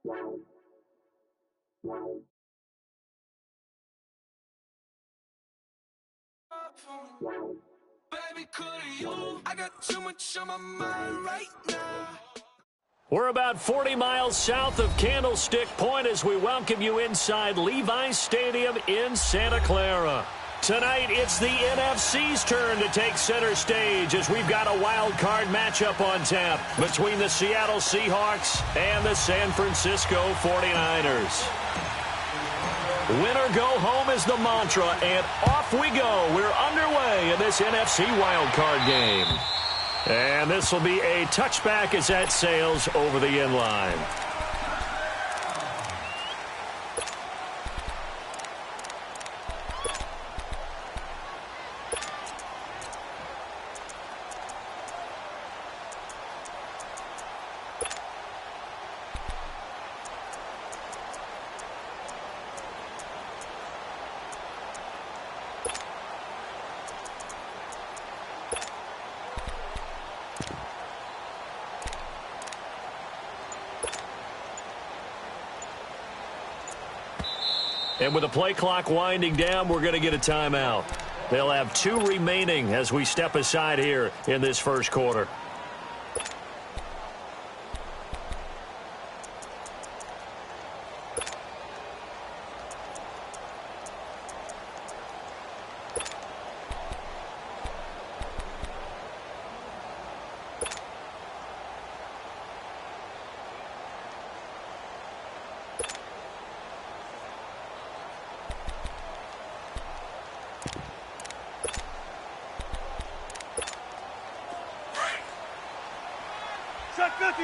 Baby, couldn't you? I got too much on my mind right now. We're about 40 miles south of Candlestick Point as we welcome you inside Levi's Stadium in Santa Clara. Tonight, it's the NFC's turn to take center stage as we've got a wild card matchup on tap between the Seattle Seahawks and the San Francisco 49ers. Winner go home is the mantra, and off we go. We're underway in this NFC wildcard game. And this will be a touchback as that sails over the end line. And with the play clock winding down, we're going to get a timeout. They'll have 2 remaining as we step aside here in this first quarter.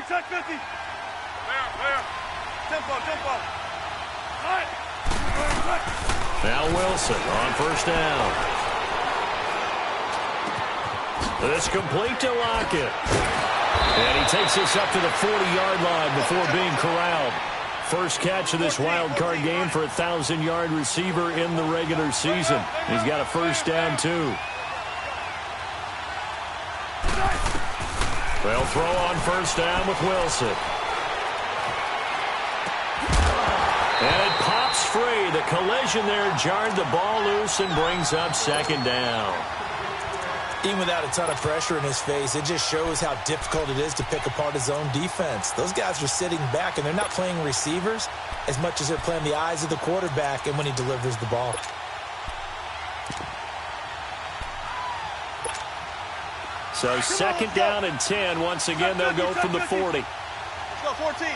Check 50. Clear. Tempo. All right. Now Wilson on first down. This complete to Lockett. And he takes this up to the 40-yard line before being corralled. First catch of this wild card game for a 1,000-yard receiver in the regular season. He's got a first down, too. They'll throw on first down with Wilson. And it pops free. The collision there jarred the ball loose and brings up second down. Even without a ton of pressure in his face, it just shows how difficult it is to pick apart his own defense. Those guys are sitting back, and they're not playing receivers as much as they're playing the eyes of the quarterback and when he delivers the ball. So second down and 10. Once again, they'll go from the 40. Let's go, 14.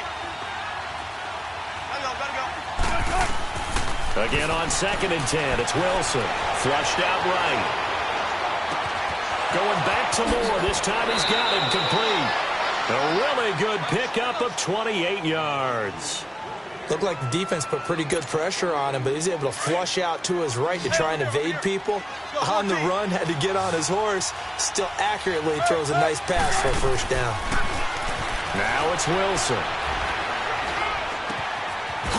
Gotta go. Again on second and 10. It's Wilson. Flushed out right. Going back to Moore. This time he's got him complete. A really good pickup of 28 yards. Looked like the defense put pretty good pressure on him, but he's able to flush out to his right to try and evade people. On the run, had to get on his horse. Still accurately throws a nice pass for a first down. Now it's Wilson.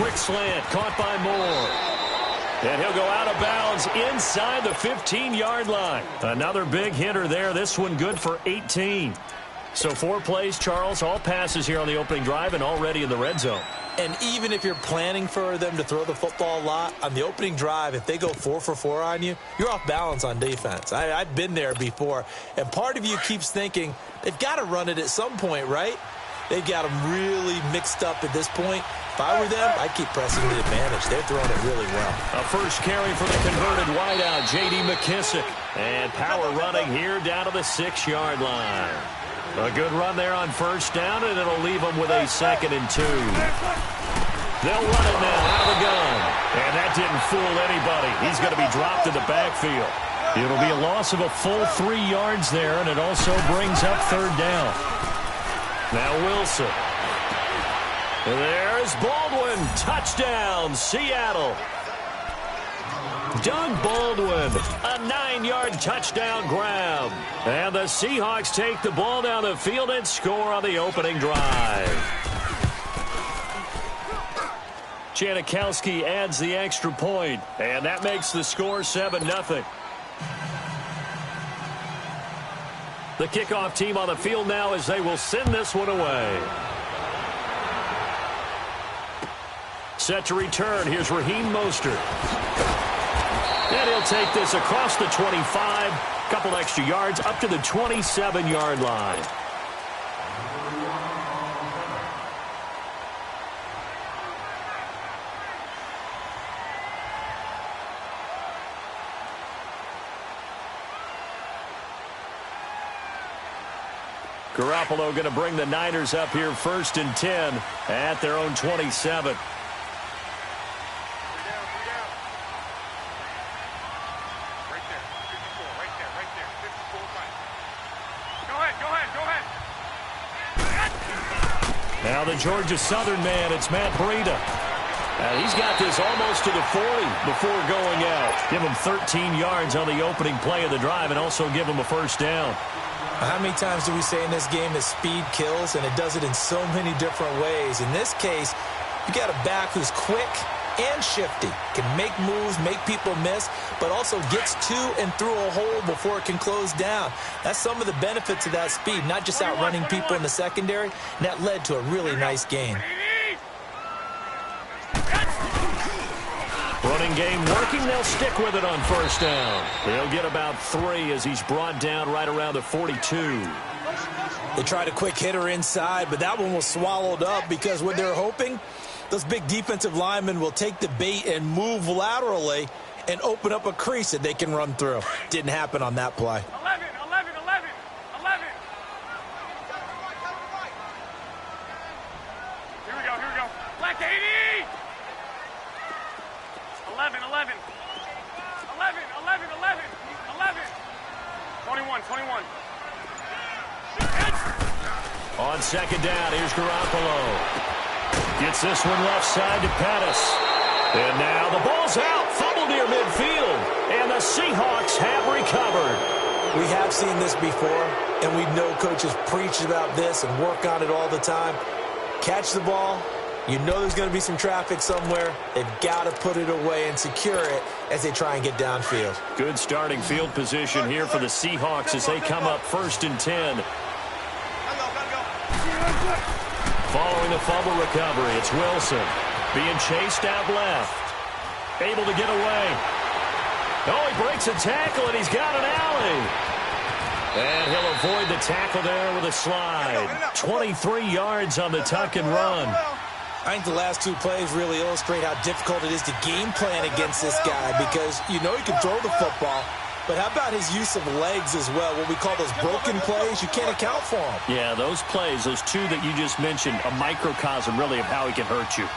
Quick slant, caught by Moore. And he'll go out of bounds inside the 15-yard line. Another big hitter there. This one good for 18. So 4 plays, Charles, all passes here on the opening drive and already in the red zone. And even if you're planning for them to throw the football a lot, on the opening drive, if they go 4 for 4 on you, you're off balance on defense. I've been there before. And part of you keeps thinking, they've got to run it at some point, right? They've got them really mixed up at this point. If I were them, I'd keep pressing the advantage. They're throwing it really well. A first carry for the converted wideout, J.D. McKissick. And power running here down to the 6-yard line. A good run there on first down, and it'll leave them with a 2nd and 2. They'll run it now out of the gun. And that didn't fool anybody. He's going to be dropped in the backfield. It'll be a loss of a full 3 yards there, and it also brings up 3rd down. Now Wilson. There's Baldwin. Touchdown, Seattle. Doug Baldwin, a 9-yard touchdown grab. And the Seahawks take the ball down the field and score on the opening drive. Janikowski adds the extra point, and that makes the score 7-0. The kickoff team on the field now as they will send this one away. Set to return. Here's Raheem Mostert. And he'll take this across the 25. Couple extra yards up to the 27-yard line. Garoppolo going to bring the Niners up here 1st and 10 at their own 27. Now the Georgia Southern man, it's Matt Breida. He's got this almost to the 40 before going out. Give him 13 yards on the opening play of the drive and also give him a first down. How many times do we say in this game that speed kills, and it does it in so many different ways? In this case, you got a back who's quick and shifty, can make moves, make people miss, but also gets to and through a hole before it can close down. That's some of the benefits of that speed, not just outrunning people in the secondary, and that led to a really nice gain. Running game working. They'll stick with it on first down. They'll get about 3 as he's brought down right around the 42. They tried a quick hitter inside, but that one was swallowed up because what they're hoping, those big defensive linemen will take the bait and move laterally and open up a crease that they can run through. Didn't happen on that play. 11. Here we go. Black 80. 11. 21. On second down, here's Garoppolo. Gets this one left side to Pettis. And now the ball's out. Fumble near midfield. And the Seahawks have recovered. We have seen this before, and we know coaches preach about this and work on it all the time. Catch the ball. You know there's going to be some traffic somewhere. They've got to put it away and secure it as they try and get downfield. Good starting field position here for the Seahawks as they come up 1st and 10. Following the fumble recovery, it's Wilson being chased out left. Able to get away. Oh, he breaks a tackle, and he's got an alley. And he'll avoid the tackle there with a slide. 23 yards on the tuck and run. I think the last 2 plays really illustrate how difficult it is to game plan against this guy because you know he can throw the football, but how about his use of legs as well? What we call those broken plays, you can't account for them. Yeah, those plays, those 2 that you just mentioned, a microcosm really of how he can hurt you.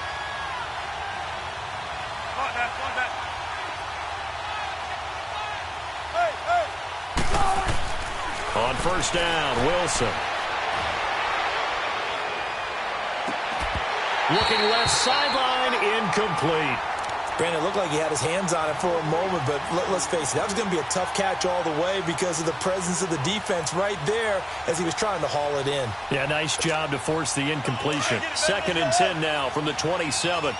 On first down, Wilson. Looking left sideline, incomplete. Brandon, it looked like he had his hands on it for a moment, but let's face it, that was going to be a tough catch all the way because of the presence of the defense right there as he was trying to haul it in. Yeah, nice job to force the incompletion. 2nd and 10 now from the 27.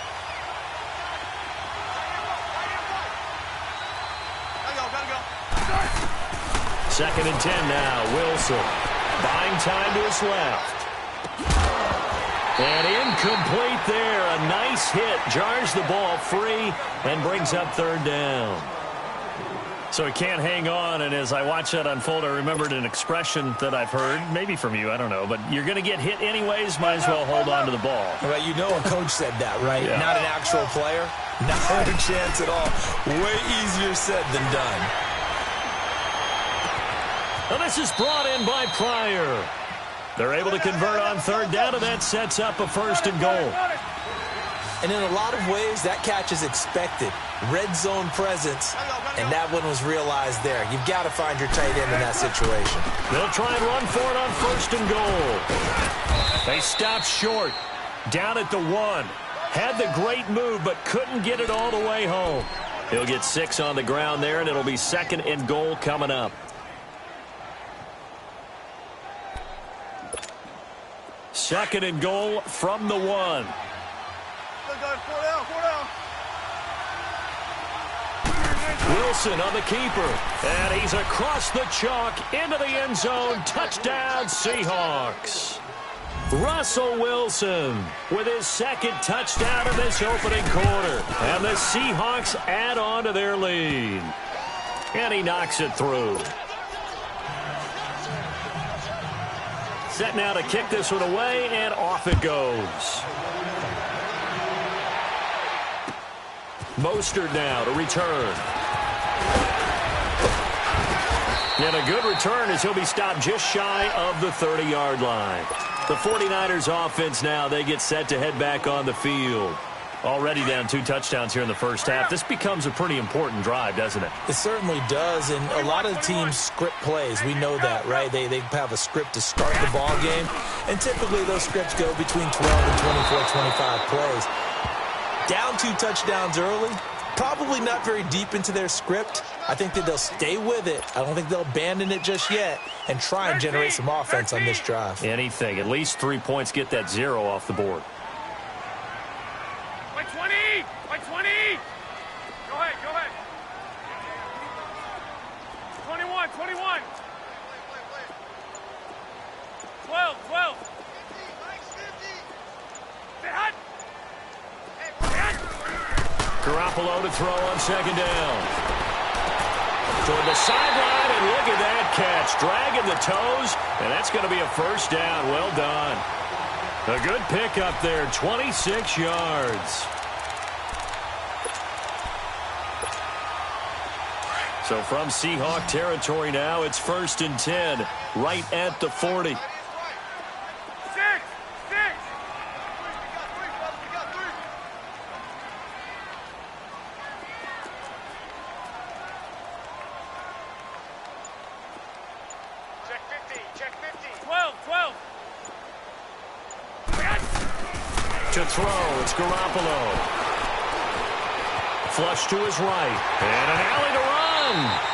Second and 10 now, Wilson. Buying time to his left. And incomplete there. A nice hit. Jars the ball free and brings up 3rd down. So he can't hang on, and as I watch that unfold, I remembered an expression that I've heard, maybe from you, I don't know, but you're going to get hit anyways, might as well hold on to the ball. Well, you know a coach said that, right? Yeah. Not an actual player. Not a chance at all. Way easier said than done. Now this is brought in by Pryor. They're able to convert on 3rd down, and that sets up a 1st and goal. And in a lot of ways, that catch is expected. Red zone presence, and that one was realized there. You've got to find your tight end in that situation. They'll try and run for it on 1st and goal. They stop short. Down at the 1. Had the great move, but couldn't get it all the way home. He'll get 6 on the ground there, and it'll be 2nd and goal coming up. Second and goal from the 1. Wilson on the keeper. And he's across the chalk into the end zone. Touchdown, Seahawks. Russell Wilson with his second touchdown in this opening quarter. And the Seahawks add on to their lead. And he knocks it through. Set now to kick this one away, and off it goes. Mostert now to return. And a good return as he'll be stopped just shy of the 30-yard line. The 49ers offense now, they get set to head back on the field. Already down 2 touchdowns here in the first half. This becomes a pretty important drive, doesn't it? It certainly does, and a lot of teams script plays. We know that, right? They have a script to start the ball game, and typically those scripts go between 12 and 24, 25 plays. Down 2 touchdowns early, probably not very deep into their script. I think that they'll stay with it. I don't think they'll abandon it just yet and try and generate some offense on this drive. Anything. At least 3 points, get that 0 off the board. By 20! By 20! Go ahead, go ahead. 21, 21. 12, 12. Stay hot. Garoppolo to throw on second down. Toward the sideline, and look at that catch. Dragging the toes, and that's going to be a first down. Well done. A good pick up there, 26 yards. So from Seahawk territory now, it's 1st and 10, right at the 40. 6, 6. Check 50, check 50. 12, 12. To throw, it's Garoppolo. Flush to his right, and an alley to run.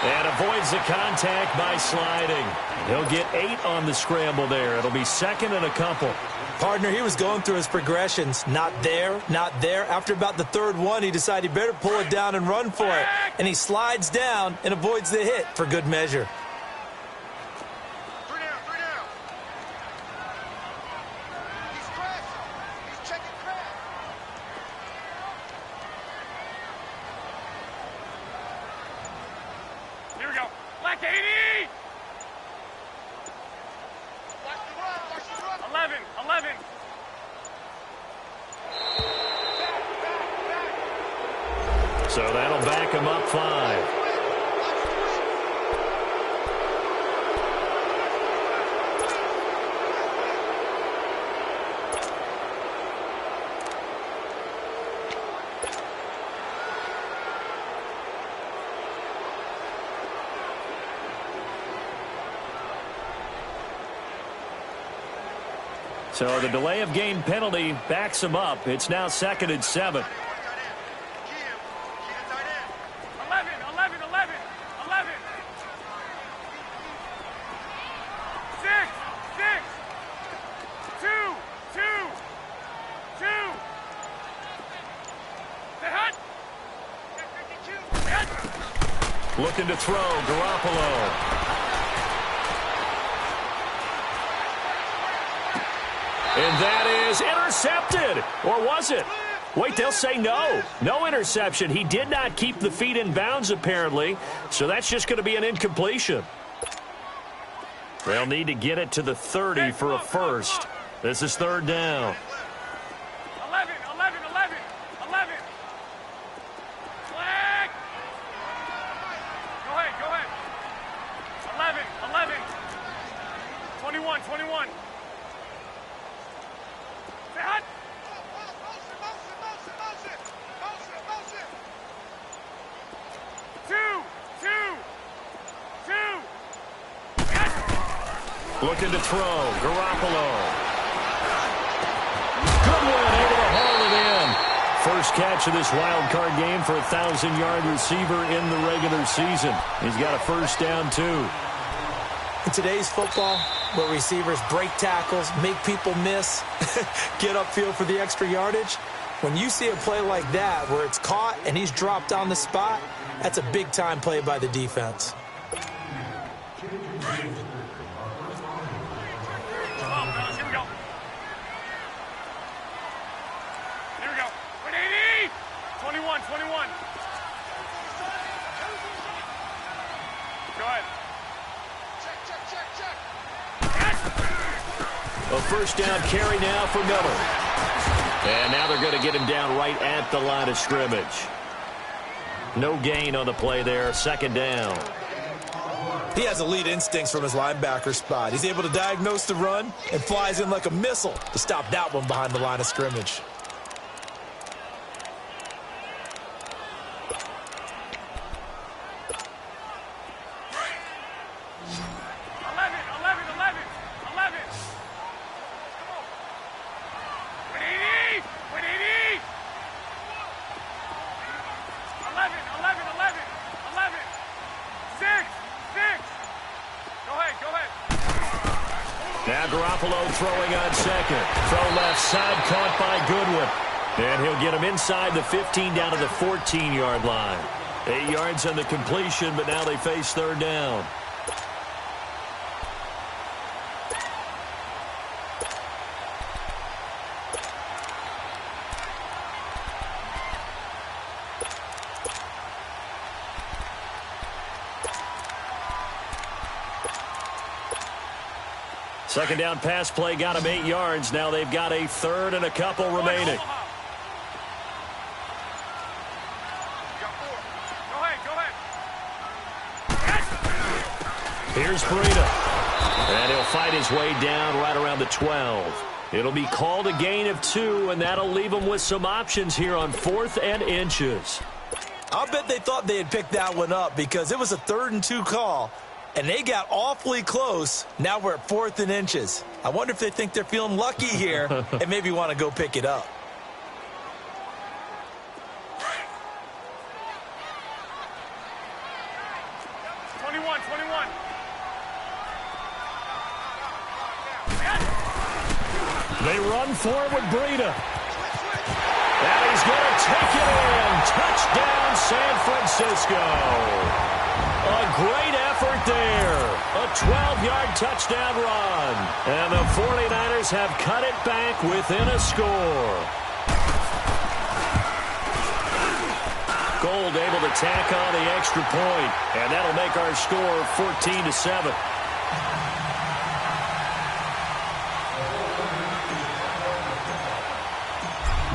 And avoids the contact by sliding. He'll get 8 on the scramble there. It'll be second and a couple. Partner, he was going through his progressions. Not there, not there. After about the 3rd one, he decided he better pull it down and run for it. And he slides down and avoids the hit for good measure. 3 down, 3 down. He's crashing. He's checking crash. Here we go. Black 80. Watch the run. 11, 11. So that'll back him up 5. So the delay of game penalty backs him up. It's now 2nd and 7. 11, 11, 11, 11. 6, 6. 2, 2, 2. Stay hot. 52. Looking to throw, Garoppolo. And that is intercepted. Or was it? Wait, they'll say no. No interception. He did not keep the feet in bounds, apparently. So that's just going to be an incompletion. They'll need to get it to the 30 for a first. This is 3rd down. 11, 11, 11, 11. Flag. Go ahead, go ahead. 11, 11. 21, 21. Stay hot. Motion. 2, 2, 2. Yes. Looking to throw, Garoppolo. Goodwin able to haul it in. First catch of this wild card game for a 1,000-yard receiver in the regular season. He's got a first down, too. In today's football, where receivers break tackles, make people miss, get upfield for the extra yardage, when you see a play like that where it's caught and he's dropped on the spot, that's a big-time play by the defense. Here we go. 21, 21. Go ahead. A first down carry now for Miller. And now they're going to get him down right at the line of scrimmage. No gain on the play there. Second down. He has elite instincts from his linebacker spot. He's able to diagnose the run and flies in like a missile to stop that one behind the line of scrimmage. Now Garoppolo throwing on second. Throw left side, caught by Goodwin. And he'll get him inside the 15 down to the 14-yard line. 8 yards on the completion, but now they face third down. Second down pass play got him 8 yards. Now they've got a third and a couple remaining. Here's Breida. And he'll fight his way down right around the 12. It'll be called a gain of 2, and that'll leave him with some options here on 4th and inches. I'll bet they thought they had picked that one up because it was a 3rd and 2 call. And they got awfully close. Now we're at 4th and inches. I wonder if they think they're feeling lucky here and maybe want to go pick it up. They run forward with Breida. And he's going to take it in. Touchdown, San Francisco. A great effort there. A 12-yard touchdown run. And the 49ers have cut it back within a score. Gold able to tack on the extra point. And that'll make our score 14-7.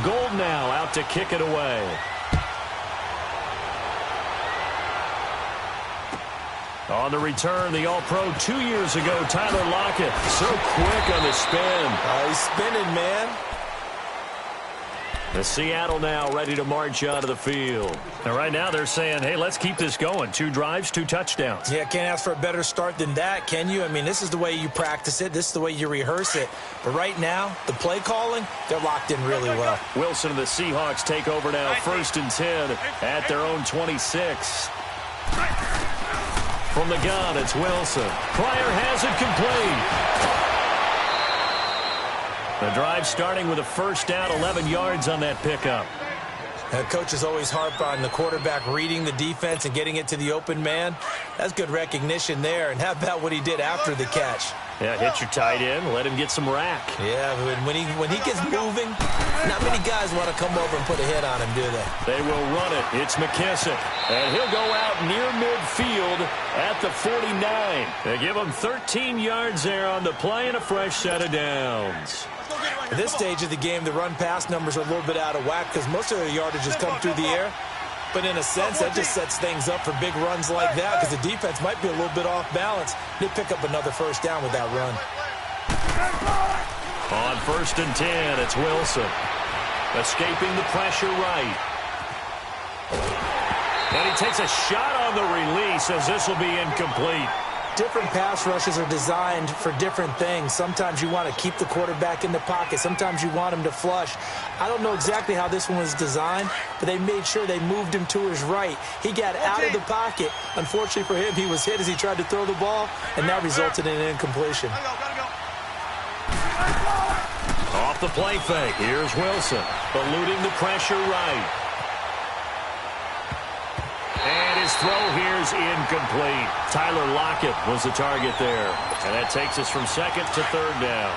Gold now out to kick it away. On the return, the All-Pro 2 years ago, Tyler Lockett. So quick on the spin. He's spinning, man. The Seattle now ready to march out of the field. And right now they're saying, hey, let's keep this going. 2 drives, 2 touchdowns. Yeah, can't ask for a better start than that, can you? I mean, this is the way you practice it. This is the way you rehearse it. But right now, the play calling, they're locked in really well. Wilson and the Seahawks take over now, 1st and 10 at their own 26. From the gun, it's Wilson. Pryor has it complete. The drive starting with a first down, 11 yards on that pickup. Coaches always harp on the quarterback reading the defense and getting it to the open man. That's good recognition there. And how about what he did after the catch? Yeah, hit your tight end, let him get some rack. Yeah, when he gets moving, not many guys want to come over and put a hit on him, do they? They will run it. It's McKissick. And he'll go out near midfield at the 49. They give him 13 yards there on the play and a fresh set of downs. At this stage of the game, the run-pass numbers are a little bit out of whack because most of their yardage has come through the air. But in a sense, that just sets things up for big runs like that because the defense might be a little bit off balance. They pick up another first down with that run. On 1st and 10, it's Wilson. Escaping the pressure right. And he takes a shot on the release as this will be incomplete. Different pass rushes are designed for different things. Sometimes you want to keep the quarterback in the pocket. Sometimes you want him to flush. I don't know exactly how this one was designed, but they made sure they moved him to his right. He got out of the pocket. Unfortunately for him, he was hit as he tried to throw the ball, and that resulted in an incompletion. Off the play fake. Here's Wilson, eluding the pressure right. And his throw here's incomplete. Tyler Lockett was the target there. And that takes us from 2nd to 3rd down.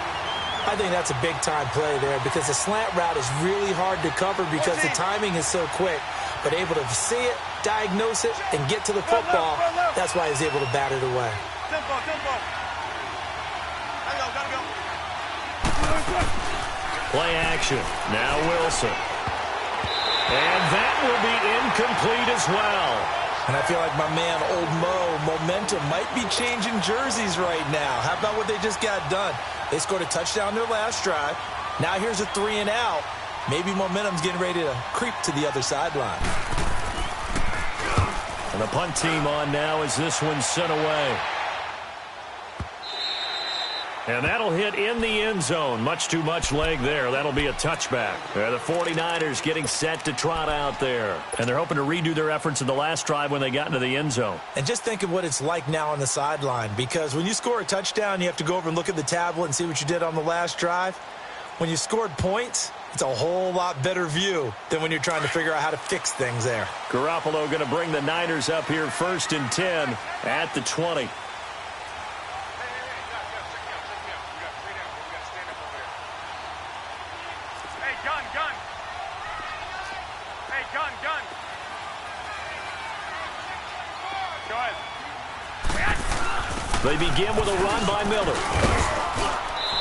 I think that's a big-time play there because the slant route is really hard to cover because the timing is so quick. But able to see it, diagnose it, and get to the football, that's why he's able to bat it away. Tempo. Gotta go. Play action. Now Wilson. And that will be incomplete as well. And I feel like my man, Old Mo, momentum might be changing jerseys right now. How about what they just got done? They scored a touchdown their last drive. Now here's a 3 and out. Maybe momentum's getting ready to creep to the other sideline. And the punt team on now as this one's sent away. And that'll hit in the end zone. Much too much leg there. That'll be a touchback. The 49ers getting set to trot out there. And they're hoping to redo their efforts in the last drive when they got into the end zone. And just think of what it's like now on the sideline. Because when you score a touchdown, you have to go over and look at the tablet and see what you did on the last drive. When you scored points, it's a whole lot better view than when you're trying to figure out how to fix things there. Garoppolo going to bring the Niners up here 1st and 10 at the 20. Gun. Go ahead. They begin with a run by Miller.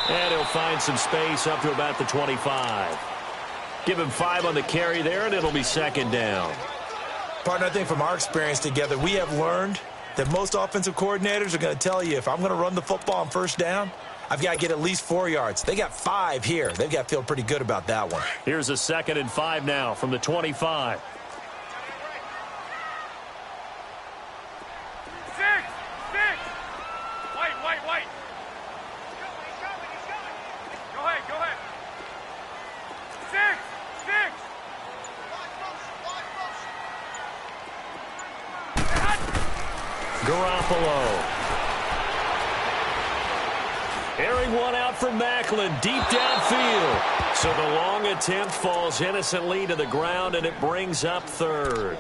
And he'll find some space up to about the 25. Give him 5 on the carry there, and it'll be 2nd down. Partner, I think from our experience together, we have learned that most offensive coordinators are going to tell you, if I'm going to run the football on 1st down, I've got to get at least 4 yards. They got 5 here. They've got to feel pretty good about that one. Here's a 2nd and 5 now from the 25. White. Go ahead. 6. Garoppolo. Airing one out for Macklin, deep downfield. So the long attempt falls innocently to the ground, and it brings up 3rd.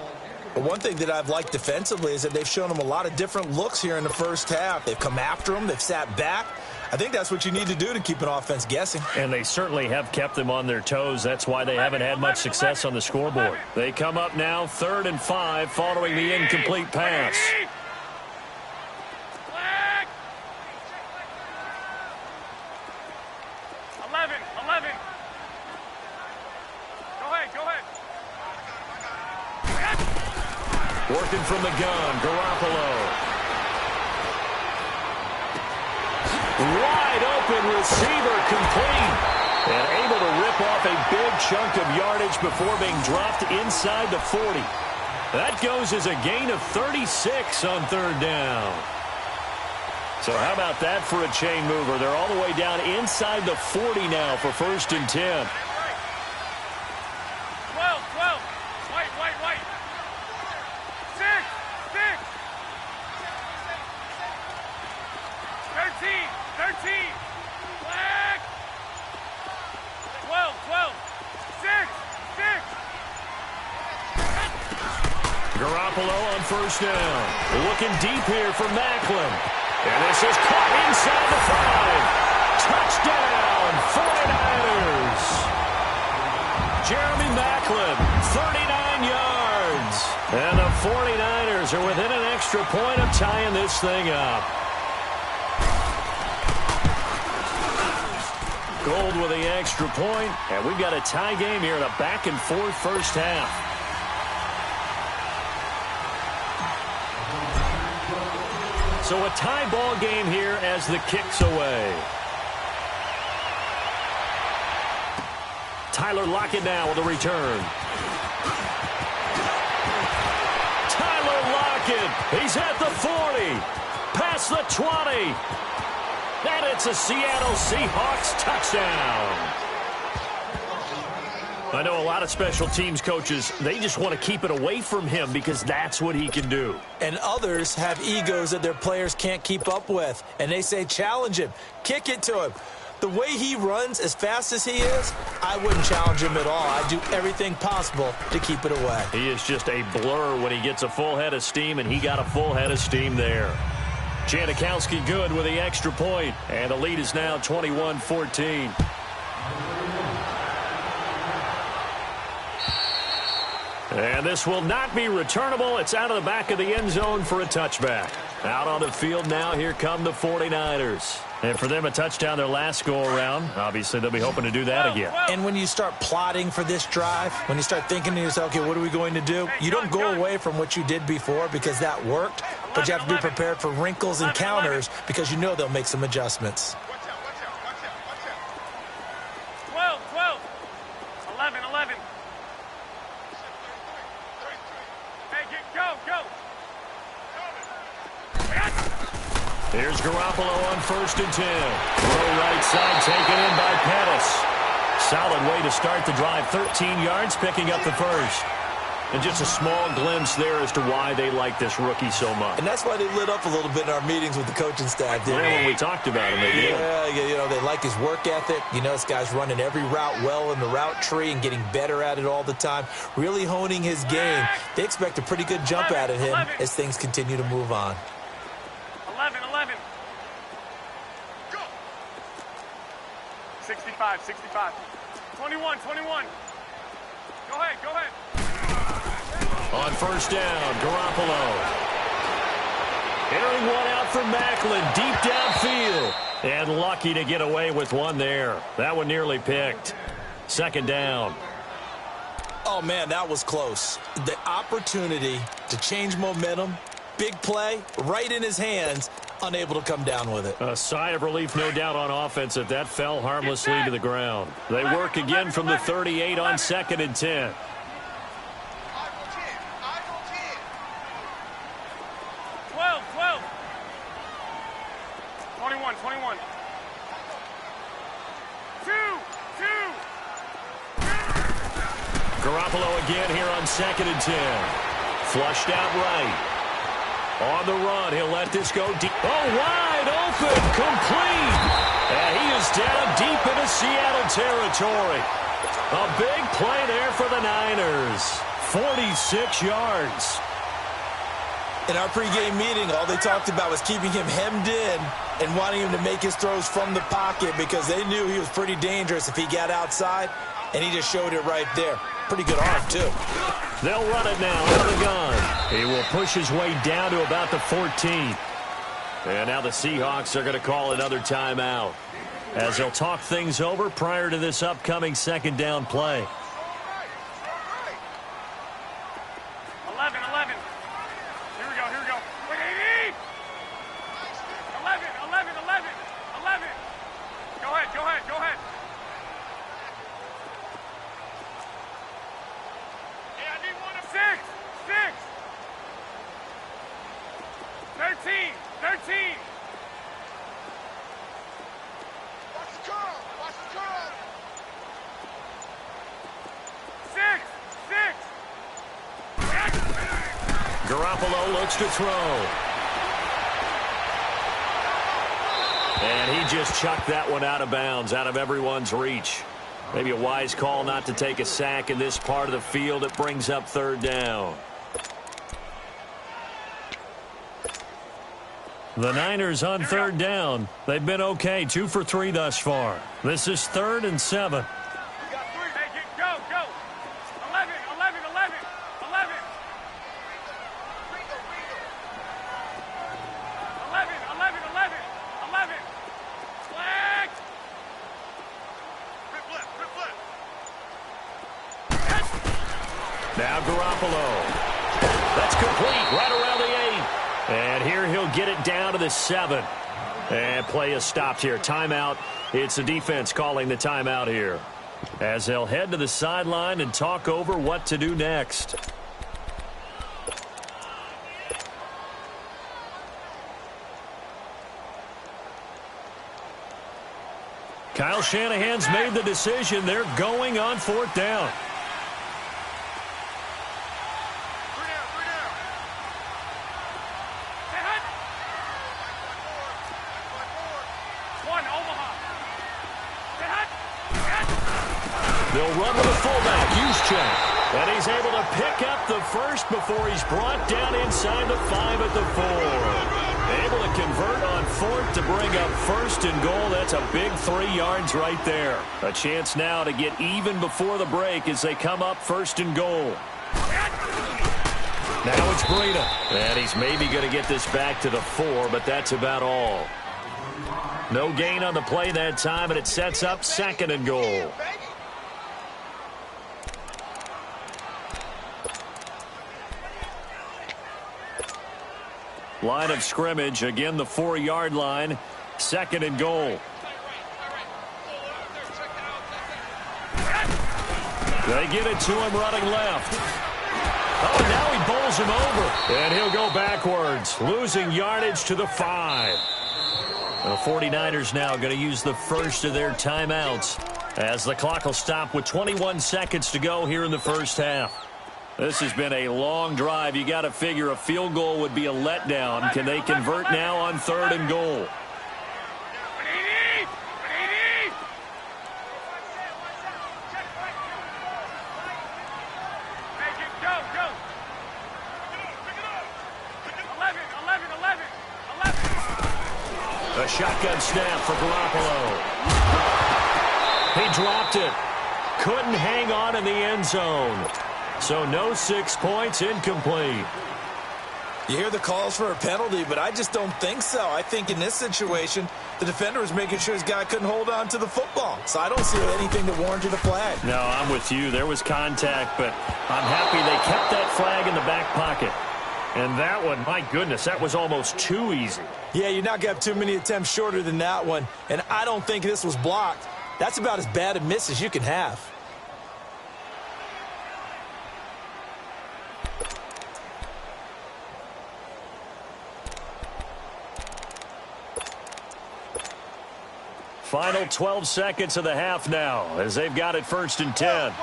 But one thing that I've liked defensively is that they've shown them a lot of different looks here in the first half. They've come after them. They've sat back. I think that's what you need to do to keep an offense guessing. And they certainly have kept them on their toes. That's why they haven't had much success on the scoreboard. They come up now 3rd and 5 following the incomplete pass. 11. Go ahead. Working from the gun, Garoppolo. Wide open receiver, complete. And able to rip off a big chunk of yardage before being dropped inside the 40. That goes as a gain of 36 on 3rd down. So how about that for a chain mover? They're all the way down inside the 40 now for 1st and 10. 12. White. 6. 13. Flag. 12. 6. Garoppolo on 1st down. Looking deep here for Macklin. And this is caught inside the 5. Touchdown, 49ers. Jeremy Macklin, 39 yards. And the 49ers are within an extra point of tying this thing up. Gold with the extra point, and we've got a tie game here in a back-and-forth first half. So a tie ball game here as the kick's away. Tyler Lockett now with a return. Tyler Lockett, he's at the 40, past the 20. And it's a Seattle Seahawks touchdown. I know a lot of special teams coaches, they just want to keep it away from him because that's what he can do. And others have egos that their players can't keep up with. And they say, challenge him, kick it to him. The way he runs as fast as he is, I wouldn't challenge him at all. I'd do everything possible to keep it away. He is just a blur when he gets a full head of steam, and he got a full head of steam there. Janikowski good with the extra point, and the lead is now 21-14. And this will not be returnable. It's out of the back of the end zone for a touchback. Out on the field now, here come the 49ers. And for them, a touchdown their last go-around. Obviously, they'll be hoping to do that again. And when you start plotting for this drive, when you start thinking to yourself, okay, what are we going to do? You don't go away from what you did before because that worked, but you have to be prepared for wrinkles and counters because you know they'll make some adjustments. 12, 11, 11. Hey, go. Here's Garoppolo on 1st and 10. Throw right side taken in by Pettis. Solid way to start the drive. 13 yards, picking up the first. And just a small glimpse there as to why they like this rookie so much. And that's why they lit up a little bit in our meetings with the coaching staff. Yeah, when we talked about him, they did. Yeah, they like his work ethic. This guy's running every route well in the route tree and getting better at it all the time. Really honing his game. They expect a pretty good jump out of him as things continue to move on. 11. Go. 65. 21. Go ahead. On 1st down, Garoppolo. Airing one out for Macklin, deep downfield. And lucky to get away with one there. That one nearly picked. 2nd down. Oh, man, that was close. The opportunity to change momentum, big play, right in his hands, unable to come down with it. A sigh of relief, no doubt, on offense if that fell harmlessly to the ground. They work again from the 38 on 2nd and 10. 12. 21. 2. Garoppolo again here on 2nd and 10. Flushed out right. On the run, he'll let this go deep. Oh, wide open, complete. And he is down deep into Seattle territory. A big play there for the Niners. 46 yards. In our pregame meeting, all they talked about was keeping him hemmed in and wanting him to make his throws from the pocket because they knew he was pretty dangerous if he got outside, and he just showed it right there. Pretty good arm, too. They'll run it now out of the gun. He will push his way down to about the 14. And now the Seahawks are going to call another timeout as they'll talk things over prior to this upcoming 2nd down play. 11. Here we go. Wait, 11. Go ahead. Yeah, I need one of 6. 13. Watch the curl. 6. Garoppolo looks to throw. And he just chucked that one out of bounds, out of everyone's reach. Maybe a wise call not to take a sack in this part of the field. It brings up 3rd down. The Niners on 3rd down. They've been okay, 2 for 3 thus far. This is 3rd and 7. We got 3. Make it go. 11. 11. Flag. Now Garoppolo. That's complete right around the 8. And here he'll get it down to the 7. And play is stopped here. Timeout. It's the defense calling the timeout here, as they'll head to the sideline and talk over what to do next. Kyle Shanahan's made the decision. They're going on 4th down. They'll run with a fullback. Juszczyk. And he's able to pick up the first before he's brought down inside the 5 at the 4. Able to convert on 4th to bring up first and goal. That's a big 3 yards right there. A chance now to get even before the break as they come up 1st and goal. Now it's Breida. And he's maybe going to get this back to the 4, but that's about all. No gain on the play that time, and it sets up 2nd and goal. Line of scrimmage, again the 4-yard line, 2nd and goal. They get it to him running left. Oh, now he bowls him over. And he'll go backwards, losing yardage to the 5. The 49ers now going to use the first of their timeouts as the clock will stop with 21 seconds to go here in the first half. This has been a long drive. You got to figure a field goal would be a letdown. Can they convert now on 3rd and goal? A shotgun snap for Garoppolo. He dropped it. Couldn't hang on in the end zone. So no 6 points, incomplete. You hear the calls for a penalty, but I just don't think so. I think in this situation, the defender was making sure his guy couldn't hold on to the football. So I don't see anything that warranted a flag. No, I'm with you. There was contact, but I'm happy they kept that flag in the back pocket. And that one, my goodness, that was almost too easy. Yeah, you're not going to have too many attempts shorter than that one. And I don't think this was blocked. That's about as bad a miss as you can have. Final 12 seconds of the half now as they've got it 1st and 10.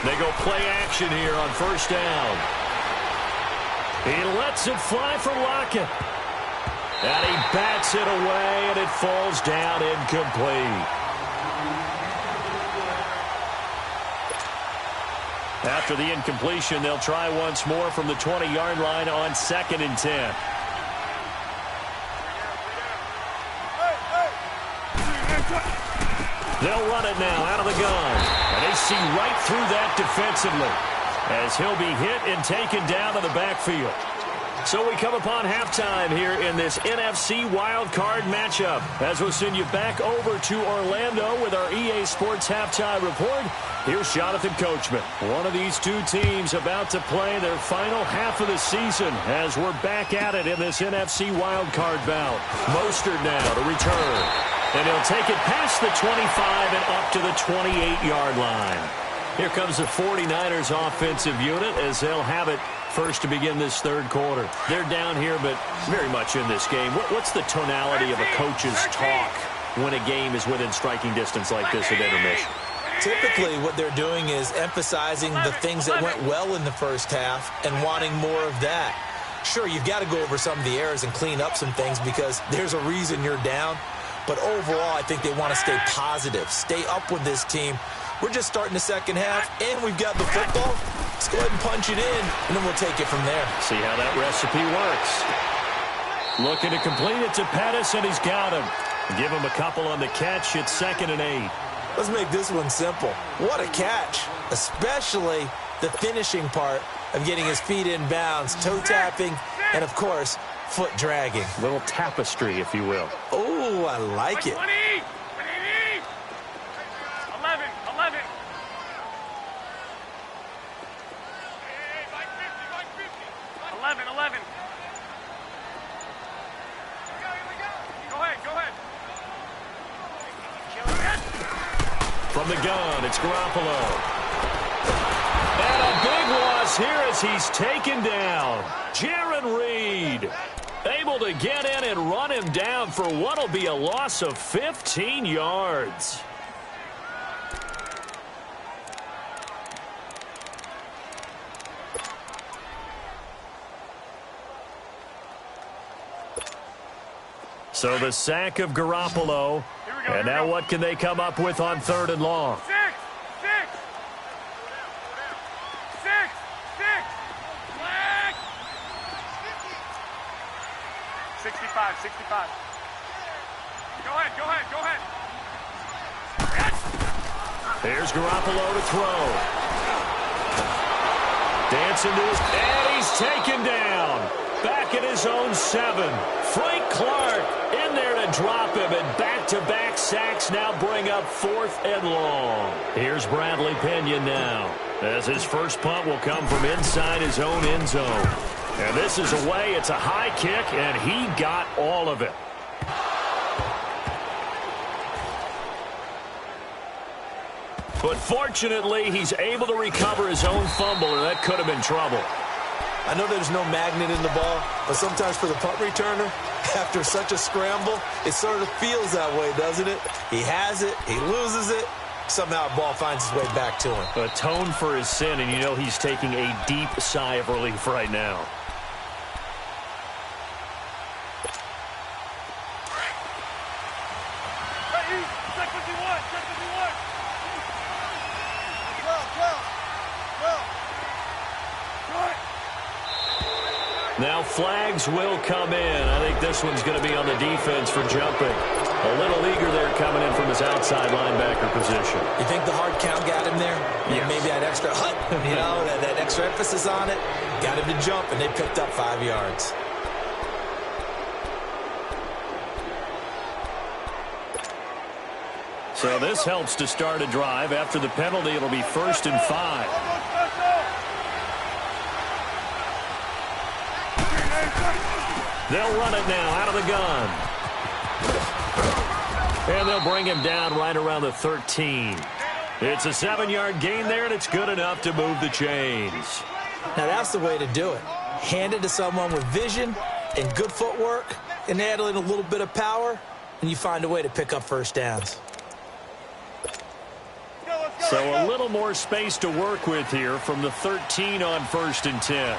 They go play action here on 1st down. He lets it fly for Lockett. And he bats it away, and it falls down incomplete. After the incompletion, they'll try once more from the 20-yard line on 2nd and 10. They'll run it now out of the gun. And they see right through that defensively as he'll be hit and taken down to the backfield. So we come upon halftime here in this NFC wildcard matchup as we'll send you back over to Orlando with our EA Sports halftime report. Here's Jonathan Coachman. One of these two teams about to play their final half of the season as we're back at it in this NFC wildcard bout. Mostert now to return. And he'll take it past the 25 and up to the 28-yard line. Here comes the 49ers offensive unit as they'll have it first to begin this 3rd quarter. They're down here, but very much in this game. What's the tonality of a coach's talk when a game is within striking distance like this at intermission? Typically, what they're doing is emphasizing the things that went well in the first half and wanting more of that. Sure, you've got to go over some of the errors and clean up some things because there's a reason you're down. But overall, I think they want to stay positive, stay up with this team. We're just starting the second half, and we've got the football. Let's go ahead and punch it in, and then we'll take it from there. See how that recipe works. Looking to complete it to Pettis, and he's got him. Give him a couple on the catch. It's 2nd and 8. Let's make this one simple. What a catch, especially the finishing part of getting his feet in bounds, toe tapping, and, of course, foot dragging. Little tapestry, if you will. Oh, I like it. 11. 11. Go ahead. From the gun, it's Garoppolo. And a big loss here as he's taken down. Jaron Reed able to get in and run him down for what will be a loss of 15 yards. So the sack of Garoppolo. And now what can they come up with on 3rd and long? 6. 65. Go ahead. Here's Garoppolo to throw. Dancing to his... And he's taken down. Back at his own 7. Frank Clark in there to drop him. And back-to-back sacks now bring up 4th and long. Here's Bradley Pinion now, as his first punt will come from inside his own end zone. And this is away. It's a high kick, and he got all of it. But fortunately, he's able to recover his own fumble, and that could have been trouble. I know there's no magnet in the ball, but sometimes for the punt returner, after such a scramble, it sort of feels that way, doesn't it? He has it, he loses it, somehow the ball finds its way back to him. Atone for his sin, and you know he's taking a deep sigh of relief right now. Now flags will come in. I think this one's going to be on the defense for jumping. A little eager there coming in from his outside linebacker position. You think the hard count got him there? Yes. Maybe that extra hut, that extra emphasis on it, got him to jump, and they picked up 5 yards. So this helps to start a drive. After the penalty, it'll be 1st and 5. They'll run it now out of the gun. And they'll bring him down right around the 13. It's a 7-yard gain there, and it's good enough to move the chains. Now that's the way to do it. Hand it to someone with vision and good footwork, and add in a little bit of power, and you find a way to pick up first downs. So a little more space to work with here from the 13 on 1st and 10.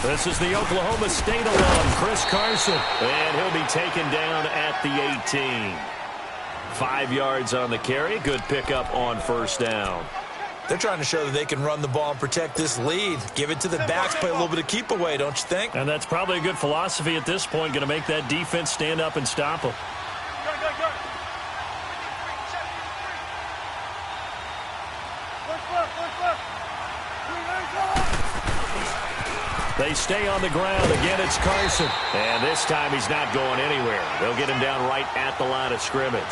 This is the Oklahoma State alum, Chris Carson. And he'll be taken down at the 18. 5 yards on the carry. Good pickup on 1st down. They're trying to show that they can run the ball and protect this lead. Give it to the backs, play a little bit of keep away, don't you think? And that's probably a good philosophy at this point. Going to make that defense stand up and stop them. They stay on the ground. Again, it's Carson. And this time he's not going anywhere. They'll get him down right at the line of scrimmage.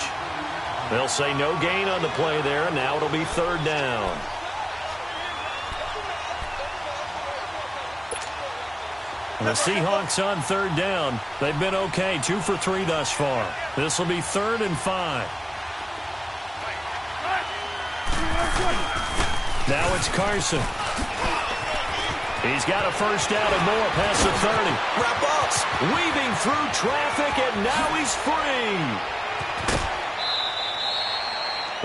They'll say no gain on the play there. Now it'll be 3rd down. The Seahawks on 3rd down. They've been okay. 2 for 3 thus far. This will be 3rd and 5. Now it's Carson. He's got a first down and more past the 30. Wrap ups. Weaving through traffic, and now he's free.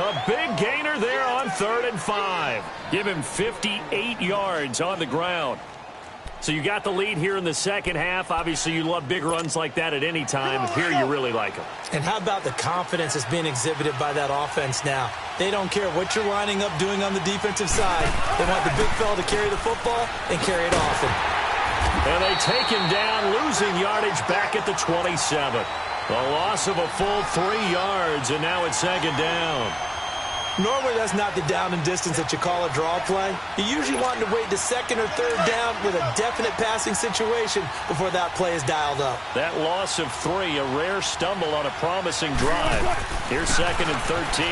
A big gainer there on 3rd and 5. Give him 58 yards on the ground. So you got the lead here in the second half. Obviously, you love big runs like that at any time. Here you really like them. And how about the confidence that's being exhibited by that offense now? They don't care what you're lining up doing on the defensive side. They want the big fella to carry the football and carry it often. And they take him down, losing yardage back at the 27. A loss of a full 3 yards, and now it's 2nd down. Normally, that's not the down and distance that you call a draw play. You usually want to wait to 2nd or 3rd down with a definite passing situation before that play is dialed up. That loss of 3, a rare stumble on a promising drive. Here's 2nd and 13.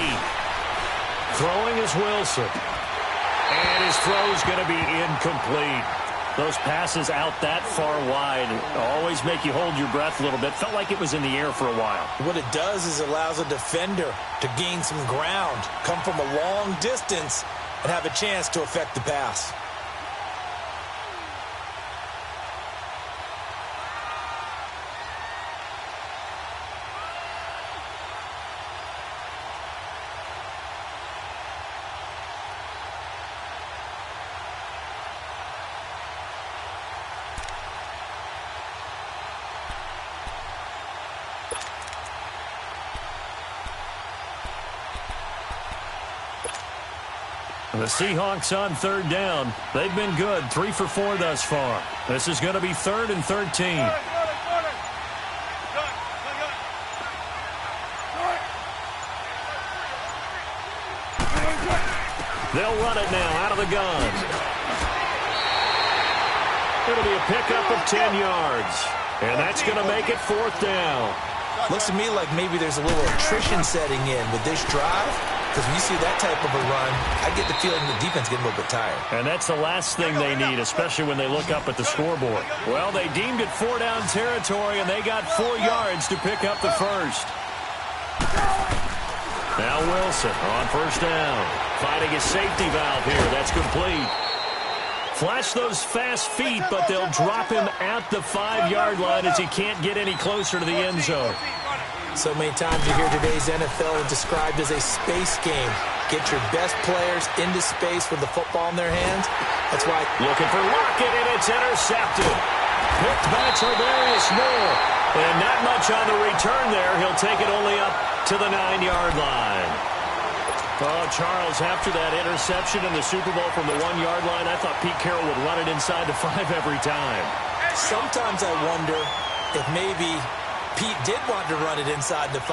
Throwing is Wilson. And his throw's going to be incomplete. Those passes out that far wide always make you hold your breath a little bit. Felt like it was in the air for a while. What it does is allows a defender to gain some ground, come from a long distance, and have a chance to affect the pass. The Seahawks on third down. They've been good, 3 for 4 thus far. This is going to be 3rd and 13. They'll run it now out of the gun. It'll be a pickup of 10 yards. And that's going to make it 4th down. Looks to me like maybe there's a little attrition setting in with this drive. Because when you see that type of a run, I get the feeling the defense getting a little bit tired. And that's the last thing they need, especially when they look up at the scoreboard. Well, they deemed it 4-down territory, and they got 4 yards to pick up the first. Now Wilson on first down. Finding his safety valve here. That's complete. Flash those fast feet, but they'll drop him at the 5-yard line as he can't get any closer to the end zone. So many times you hear today's NFL described as a space game. Get your best players into space with the football in their hands. That's why. Looking for Lockett, and it's intercepted. Picked by Tarvarius Moore. And not much on the return there. He'll take it only up to the 9-yard line. Oh, Charles, after that interception in the Super Bowl from the 1-yard line, I thought Pete Carroll would run it inside the 5 every time. Sometimes I wonder if maybe Pete did want to run it inside the 5.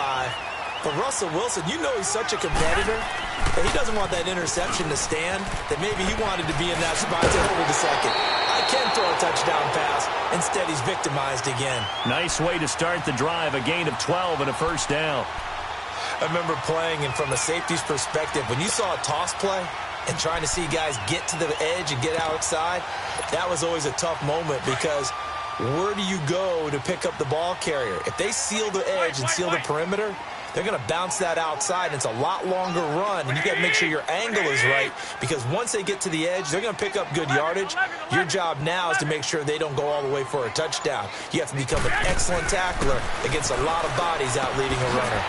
But Russell Wilson, you know he's such a competitor that he doesn't want that interception to stand, that maybe he wanted to be in that spot to hold a second. I can throw a touchdown pass. Instead, he's victimized again. Nice way to start the drive, a gain of 12 and a first down. I remember playing, and from a safety's perspective, when you saw a toss play and trying to see guys get to the edge and get outside, that was always a tough moment because where do you go to pick up the ball carrier? If they seal the edge and seal the perimeter, they're going to bounce that outside, and it's a lot longer run, and you got to make sure your angle is right because once they get to the edge, they're going to pick up good yardage. Your job now is to make sure they don't go all the way for a touchdown. You have to become an excellent tackler against a lot of bodies out leading a runner.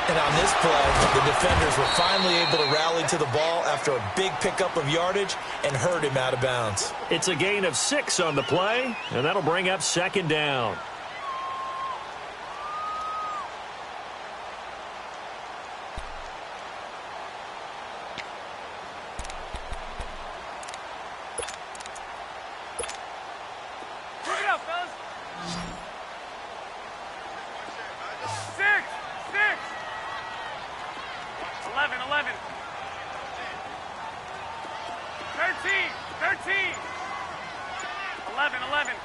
And on this play, the defenders were finally able to rally to the ball after a big pickup of yardage and hurt him out of bounds. It's a gain of 6 on the play, and that'll bring up 2nd down. Bring it up, fellas. 11, 11. 13, 13. 11, 11.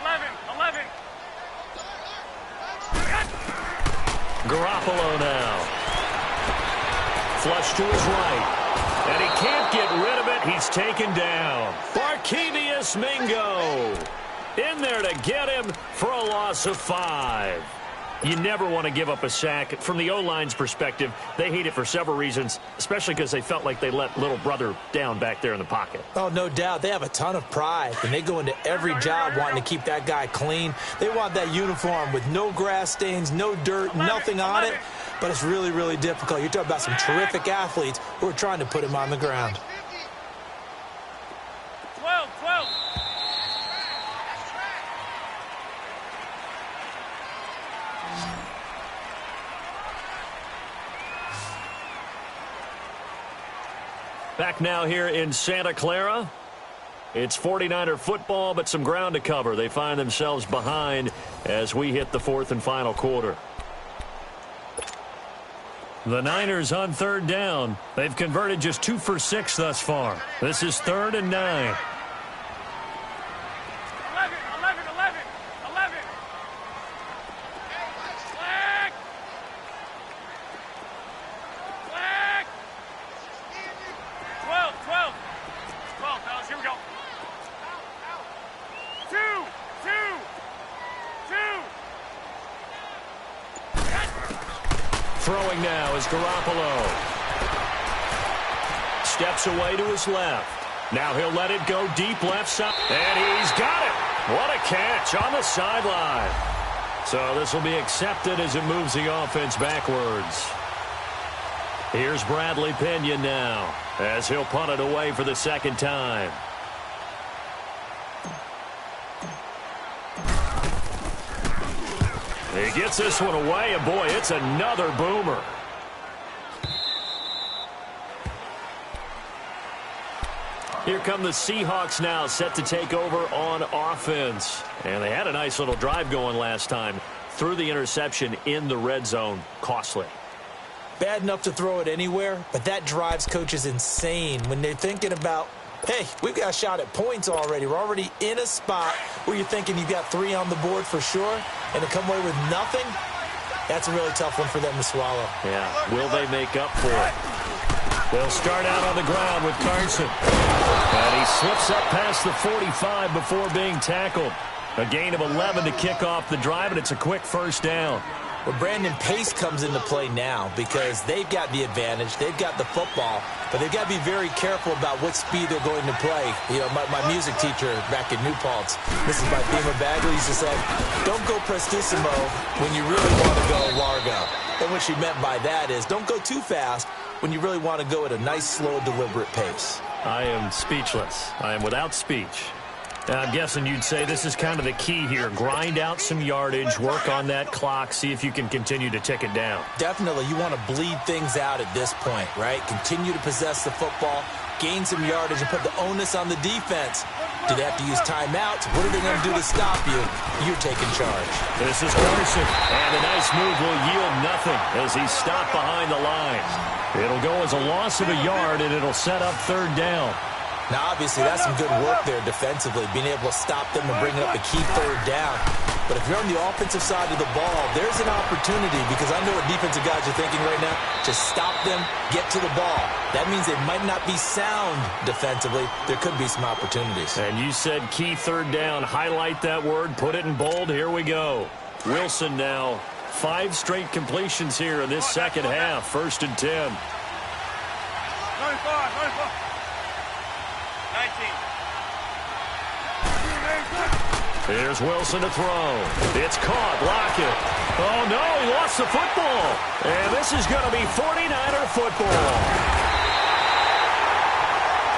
11, 11. Garoppolo now. Flush to his right. And he can't get rid of it. He's taken down. Barkevious Mingo in there to get him for a loss of 5. You never want to give up a sack. From the O-line's perspective, they hate it for several reasons, especially because they felt like they let little brother down back there in the pocket. Oh, no doubt. They have a ton of pride, and they go into every job wanting to keep that guy clean. They want that uniform with no grass stains, no dirt, nothing on it, but it's really, really difficult. You're talking about some terrific athletes who are trying to put him on the ground. 12, 12. Back now here in Santa Clara. It's 49er football, but some ground to cover. They find themselves behind as we hit the 4th and final quarter. The Niners on 3rd down. They've converted just 2 for 6 thus far. This is 3rd and 9. 11, 11, 11. 11. Flag. Flag. 12, 12. 12, fellas. Here we go. 2, 2. 2. Throwing now is Garoppolo. Steps away to his left. Now he'll let it go deep left side. And he's got it. What a catch on the sideline. So this will be accepted as it moves the offense backwards. Here's Bradley Pinion now as he'll punt it away for the 2nd time. He gets this one away, and boy, it's another boomer. Here come the Seahawks now, set to take over on offense. And they had a nice little drive going last time. Threw the interception in the red zone. Costly. Bad enough to throw it anywhere, but that drives coaches insane when they're thinking about, hey, we've got a shot at points already. We're already in a spot where you're thinking you've got 3 on the board for sure, and to come away with nothing, that's a really tough one for them to swallow. Yeah, will they make up for it? They'll start out on the ground with Carson. And he slips up past the 45 before being tackled. A gain of 11 to kick off the drive, and it's a quick first down. Well, Brandon, pace comes into play now because they've got the advantage. They've got the football, but they've got to be very careful about what speed they're going to play. You know, my music teacher back in New Paltz, Mrs. Bima Bagley, used to say, don't go prestissimo when you really want to go largo. And what she meant by that is don't go too fast when you really want to go at a nice, slow, deliberate pace. I am speechless. I am without speech. And I'm guessing you'd say this is kind of the key here. Grind out some yardage, work on that clock, see if you can continue to tick it down. Definitely. You want to bleed things out at this point, right? Continue to possess the football, gain some yardage, and put the onus on the defense. Do they have to use timeouts? What are they going to do to stop you? You're taking charge. This is Carson, and a nice move will yield nothing as he's stopped behind the line. It'll go as a loss of a yard, and it'll set up third down. Now, obviously, that's some good work there defensively, being able to stop them and bringing up a key third down. But if you're on the offensive side of the ball, there's an opportunity because I know what defensive guys are thinking right now. Just stop them, get to the ball. That means they might not be sound defensively. There could be some opportunities. And you said key third down. Highlight that word, put it in bold. Here we go. Wilson now, 5 straight completions here in this second half. 1st and 10. 95. 19. Here's Wilson to throw. It's caught. Lockett. Oh, no, he lost the football. And this is going to be 49er football.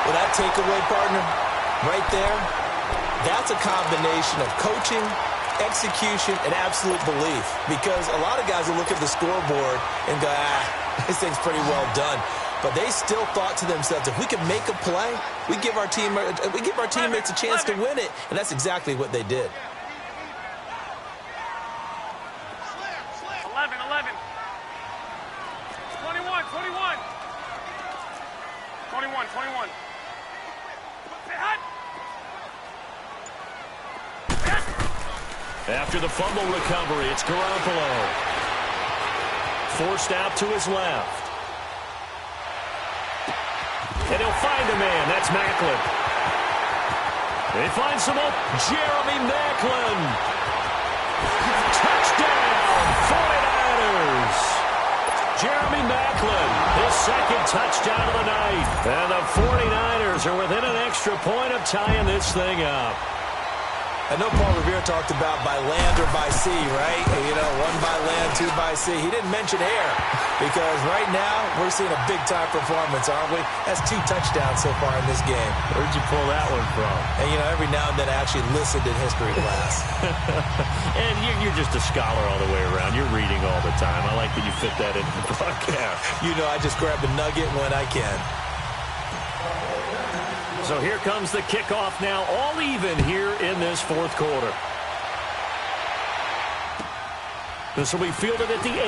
Well, that takeaway, partner, right there, that's a combination of coaching, execution, and absolute belief. Because a lot of guys will look at the scoreboard and go, this thing's pretty well done. But they still thought to themselves, if we can make a play, we give our teammates a chance to win it. And that's exactly what they did. 11. 21. 21. After the fumble recovery, it's Garoppolo. Forced out to his left. And he'll find a man. That's Macklin. He finds some up. Jeremy Macklin. Touchdown, 49ers. Jeremy Macklin, his second touchdown of the night. And the 49ers are within an extra point of tying this thing up. I know Paul Revere talked about by land or by sea, right? You know, 1 by land, 2 by sea. He didn't mention air because right now we're seeing a big-time performance, aren't we? That's 2 touchdowns so far in this game. Where'd you pull that one from? And, you know, every now and then I actually listened in history class. And you're just a scholar all the way around. You're reading all the time. I like that you fit that into the broadcast. You know, I just grab a nugget when I can. So here comes the kickoff now, all even here in this 4th quarter. This will be fielded at the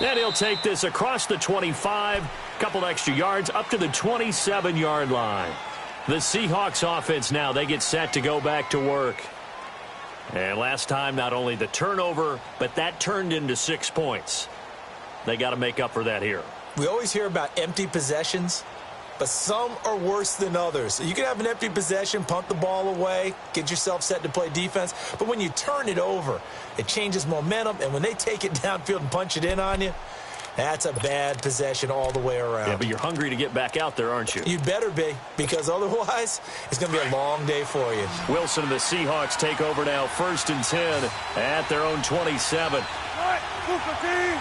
8. And he'll take this across the 25, couple extra yards, up to the 27-yard line. The Seahawks offense now, they get set to go back to work. And last time, not only the turnover, but that turned into 6 points. They got to make up for that here. We always hear about empty possessions, but some are worse than others. You can have an empty possession, punt the ball away, get yourself set to play defense, but when you turn it over, it changes momentum, and when they take it downfield and punch it in on you, that's a bad possession all the way around. Yeah, but you're hungry to get back out there, aren't you? You better be, because otherwise, it's going to be a long day for you. Wilson and the Seahawks take over now, 1st and 10 at their own 27. Right, 14, 18.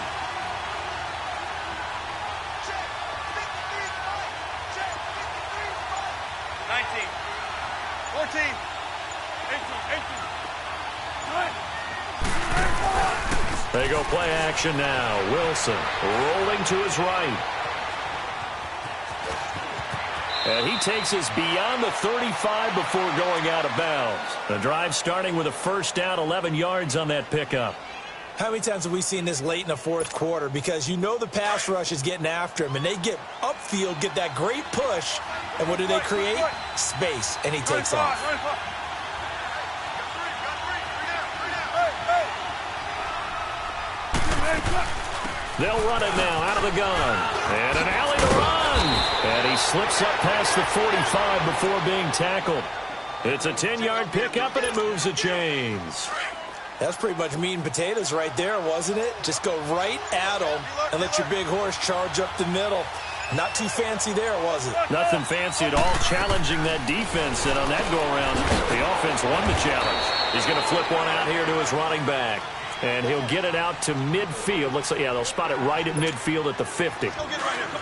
They go play action now. Wilson rolling to his right. And he takes us beyond the 35 before going out of bounds. The drive starting with a first down, 11 yards on that pickup. How many times have we seen this late in the fourth quarter? Because you know the pass rush is getting after him, and they get upfield, get that great push, and what do they create? Space, and he takes off. They'll run it now out of the gun. And an alley to run. And he slips up past the 45 before being tackled. It's a 10-yard pickup, and it moves the chains. That's pretty much meat and potatoes right there, wasn't it? Just go right at him and let your big horse charge up the middle. Not too fancy there, was it? Nothing fancy at all, challenging that defense. And on that go-around, the offense won the challenge. He's going to flip one out here to his running back. And he'll get it out to midfield. Looks like, yeah, they'll spot it right at midfield at the 50.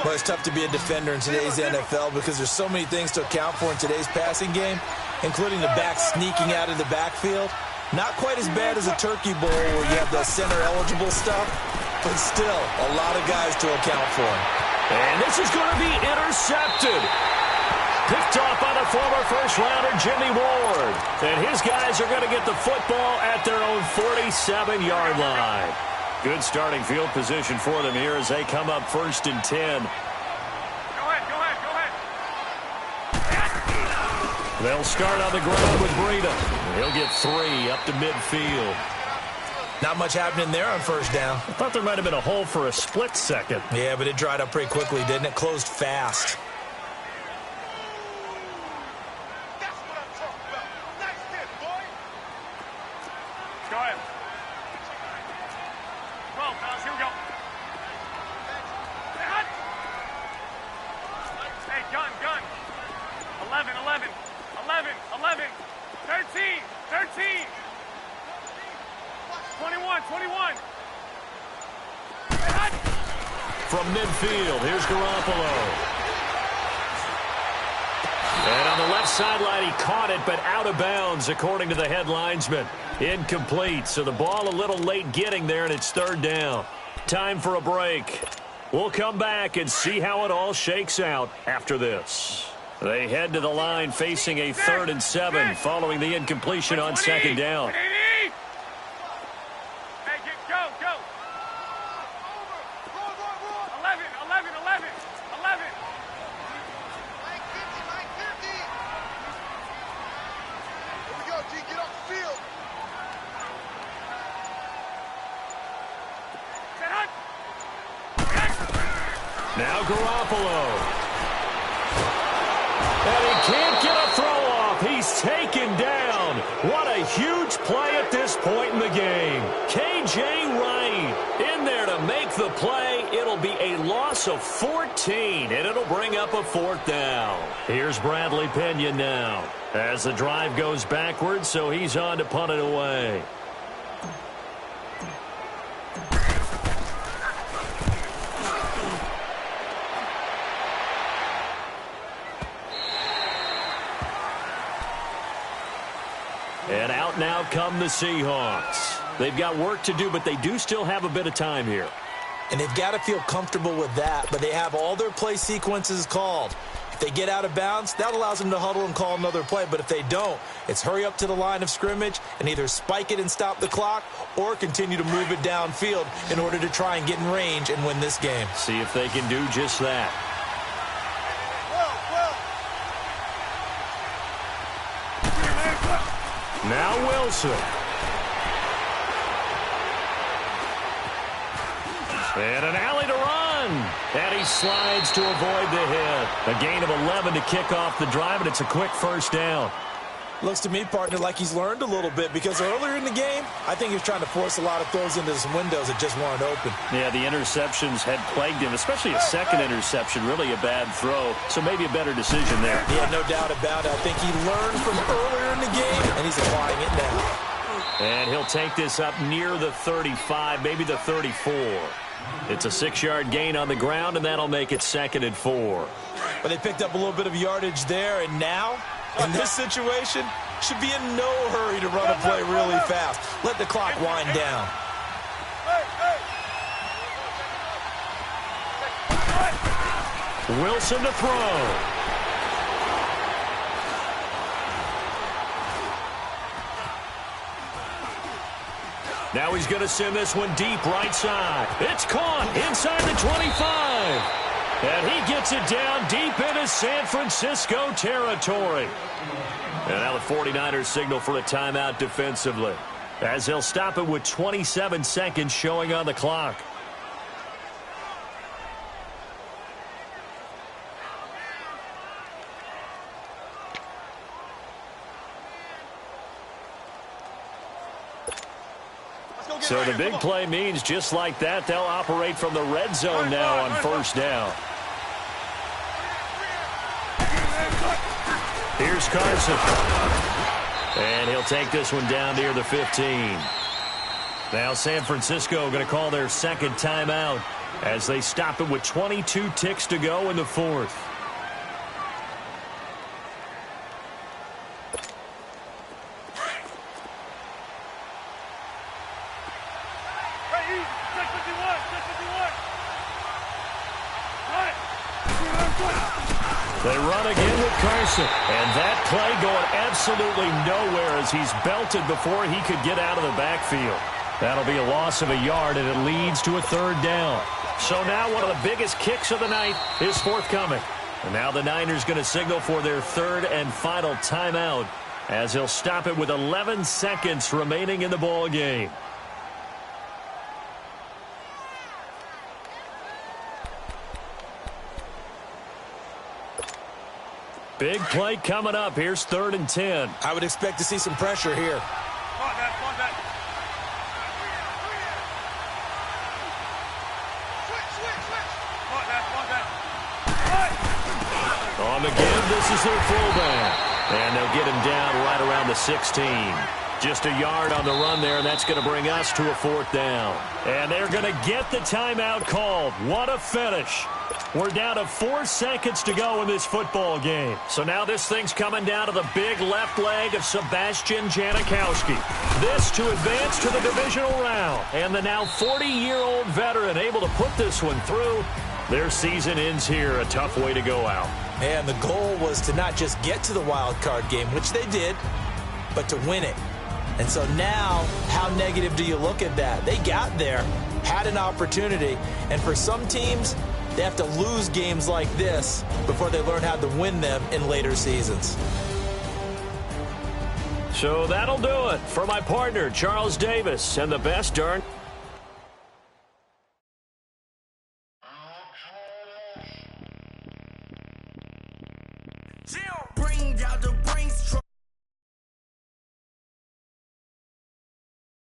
Well, it's tough to be a defender in today's NFL because there's so many things to account for in today's passing game, including the back sneaking out of the backfield. Not quite as bad as a turkey bowl where you have the center-eligible stuff, but still a lot of guys to account for. And this is going to be intercepted. Picked off by the former first-rounder Jimmy Ward. And his guys are going to get the football at their own 47-yard line. Good starting field position for them here as they come up 1st and 10. Go ahead. They'll start on the ground with Breida. He'll get 3 up to midfield. Not much happening there on first down. I thought there might have been a hole for a split second. Yeah, but it dried up pretty quickly, didn't it? Closed fast. Go ahead. 12, fellas, here we go. Hey, gun. 11. 13. 21. From midfield, here's Garoppolo. And on the left sideline, he caught it, but out of bounds, according to the head linesman. Incomplete, so the ball a little late getting there, and it's 3rd down. Time for a break. We'll come back and see how it all shakes out after this. They head to the line facing a 3rd and 7 following the incompletion on 2nd down. Hey, go. 11. Here we go, G, get off the field. Now Garoppolo. And he can't get a throw off. He's taken down. What a huge play at this point in the game. K.J. Wright in there to make the play. It'll be a loss of 14, and it'll bring up a 4th down. Here's Bradley Pinion now as the drive goes backwards, so he's on to punt it away. And out now come the Seahawks. They've got work to do, but they do still have a bit of time here. And they've got to feel comfortable with that, but they have all their play sequences called. If they get out of bounds, that allows them to huddle and call another play. But if they don't, it's hurry up to the line of scrimmage and either spike it and stop the clock or continue to move it downfield in order to try and get in range and win this game. See if they can do just that. Now Wilson. And an alley to run. And he slides to avoid the hit. A gain of 11 to kick off the drive, and it's a quick 1st down. Looks to me, partner, like he's learned a little bit because earlier in the game, I think he was trying to force a lot of throws into some windows that just weren't open. Yeah, the interceptions had plagued him, especially a second interception, really a bad throw. So maybe a better decision there. Yeah, no doubt about it. I think he learned from earlier in the game, and he's applying it now. And he'll take this up near the 35, maybe the 34. It's a 6-yard gain on the ground, and that'll make it 2nd and 4. But they picked up a little bit of yardage there, and now, in this situation, should be in no hurry to run a play really fast. Let the clock wind down. Hey, Wilson to throw. Now he's going to send this one deep right side. It's caught inside the 25. And he gets it down deep into San Francisco territory. And now the 49ers signal for a timeout defensively, as he'll stop it with 27 seconds showing on the clock. So the big play means just like that, they'll operate from the red zone now on first down. Here's Carson. And he'll take this one down near the 15. Now San Francisco going to call their second timeout as they stop it with 22 ticks to go in the fourth. They run again with Carson. And that play going absolutely nowhere as he's belted before he could get out of the backfield. That'll be a loss of a yard, and it leads to a third down. So now one of the biggest kicks of the night is forthcoming. And now the Niners going to signal for their third and final timeout as he'll stop it with 11 seconds remaining in the ball game. Big play coming up. Here's 3rd and 10. I would expect to see some pressure here. On the give, this is their fullback. And they'll get him down right around the 16. Just a yard on the run there, and that's going to bring us to a 4th down. And they're going to get the timeout called. What a finish. We're down to 4 seconds to go in this football game. So now this thing's coming down to the big left leg of Sebastian Janikowski. This to advance to the divisional round. And the now 40-year-old veteran able to put this one through. Their season ends here. A tough way to go out. And the goal was to not just get to the wild card game, which they did, but to win it. And so now, how negative do you look at that? They got there, had an opportunity, and for some teams, they have to lose games like this before they learn how to win them in later seasons. So that'll do it for my partner, Charles Davis, and the best darn